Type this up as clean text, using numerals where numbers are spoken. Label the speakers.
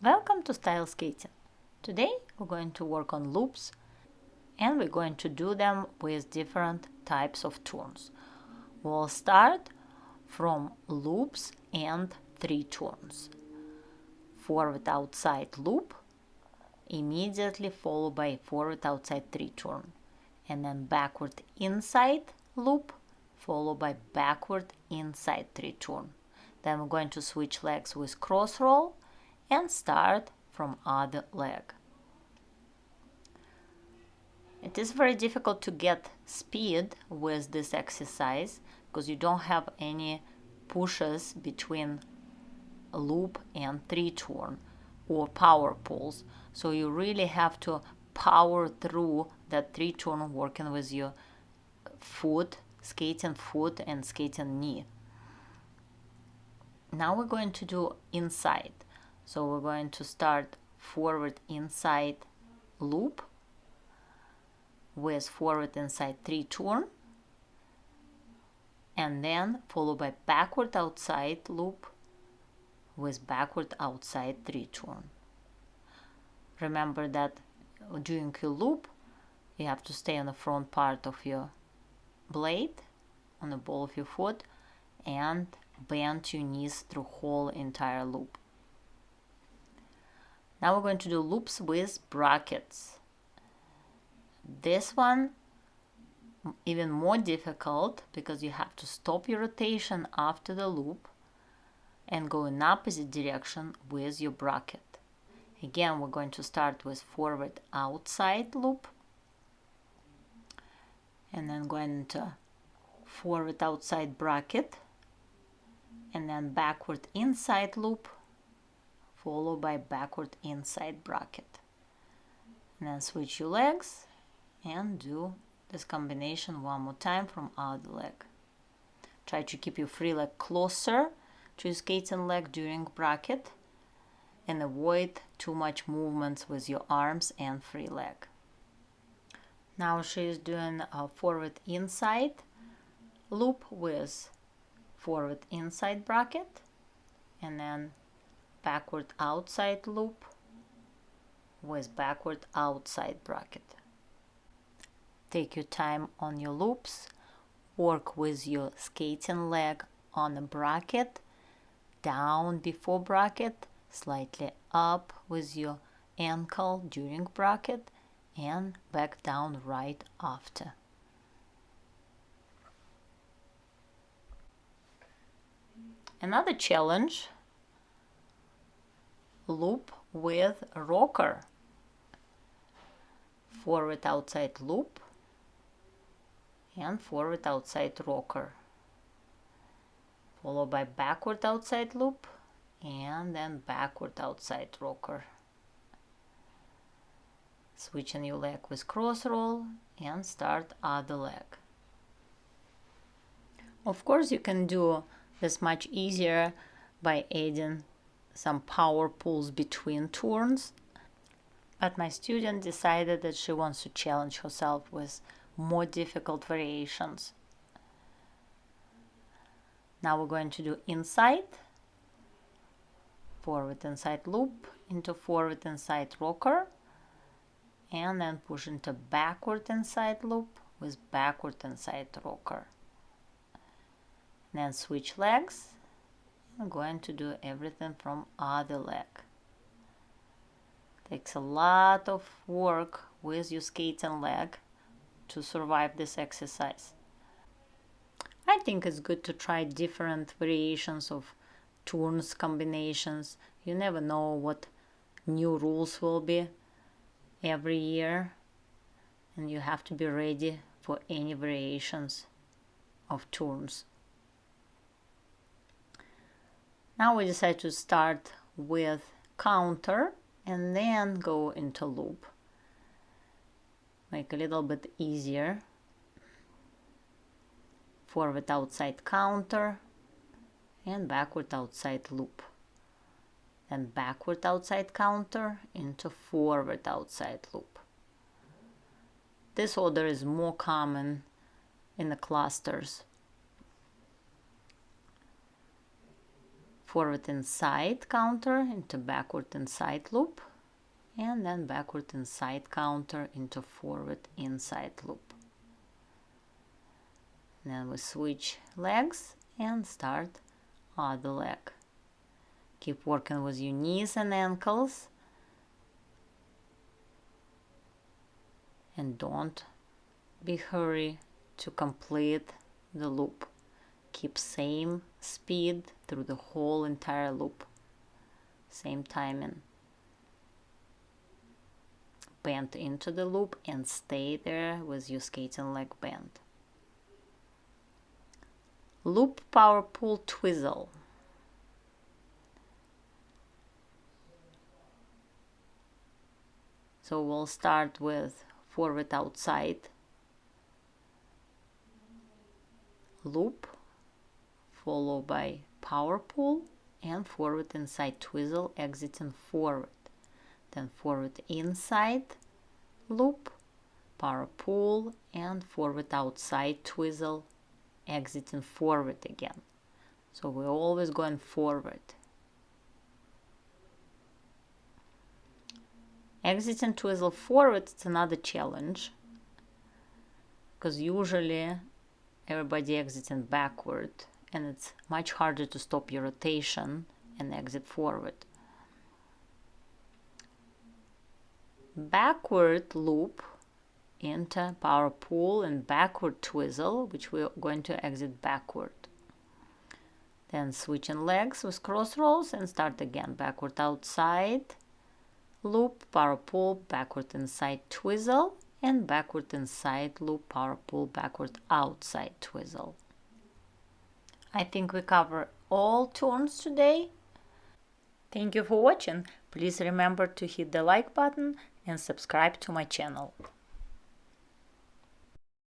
Speaker 1: Welcome to Style Skating. Today we're going to work on loops and we're going to do them with different types of turns. We'll start from loops and 3 turns. Forward outside loop, immediately followed by forward outside 3 turn, and then backward inside loop followed by backward inside 3 turn. Then we're going to switch legs with cross roll and start from other leg. It is very difficult to get speed with this exercise because you don't have any pushes between loop and 3 turn or power pulls, so you really have to power through that 3 turn working with your foot, skating foot and skating knee. Now we're going to do inside, so we're going to start forward inside loop with forward inside 3 turn, and then followed by backward outside loop with backward outside 3 turn. Remember that during your loop you have to stay on the front part of your blade, on the ball of your foot, and bend your knees through whole entire loop. Now we're going to do loops with brackets. This one even more difficult because you have to stop your rotation after the loop and go in opposite direction with your bracket. Again, we're going to start with forward outside loop and then going into forward outside bracket and then backward inside loop followed by backward inside bracket. And then switch your legs and do this combination one more time from other leg. Try to keep your free leg closer to your skating leg during bracket and avoid too much movements with your arms and free leg. Now she is doing a forward inside loop with forward inside bracket and then backward outside loop with backward outside bracket. Take your time on your loops, work with your skating leg on the bracket, down before bracket, slightly up with your ankle during bracket, and back down right after. Another challenge, loop with rocker. Forward outside loop and forward outside rocker, followed by backward outside loop and then backward outside rocker. Switching your leg with cross roll and start other leg. Of course, you can do this much easier by adding some power pulls between turns, but my student decided that she wants to challenge herself with more difficult variations. Now we're going to do inside, forward inside loop into forward inside rocker, and then push into backward inside loop with backward inside rocker. Then switch legs. I'm going to do everything from other leg. Takes a lot of work with your skating leg to survive this exercise. I think it's good to try different variations of turns, combinations. You never know what new rules will be every year, and you have to be ready for any variations of turns. Now we decide to start with counter and then go into loop. Make a little bit easier. Forward outside counter and backward outside loop. Then backward outside counter into forward outside loop. This order is more common in the clusters. forward inside counter into backward inside loop, and then backward inside counter into forward inside loop. Then we switch legs and start other leg. Keep working with your knees and ankles, and don't be hurry to complete the loop. Keep same speed through the whole entire loop, same timing. Bend into the loop and stay there with your skating leg bent. Loop power pull twizzle. So we'll start with forward outside loop, followed by power pull and forward inside twizzle, exiting forward. Then forward inside loop, power pull, and forward outside twizzle, exiting forward again. So we're always going forward. Exiting twizzle forward, it's another challenge, because usually everybody exiting backward, and it's much harder to stop your rotation and exit forward. Backward loop into power pull and backward twizzle, which we're going to exit backward. Then switching legs with cross rolls and start again. Backward outside loop, power pull, backward inside twizzle, and backward inside loop, power pull, backward outside twizzle. I think we cover all turns today. Thank you for watching. Please remember to hit the like button and subscribe to my channel.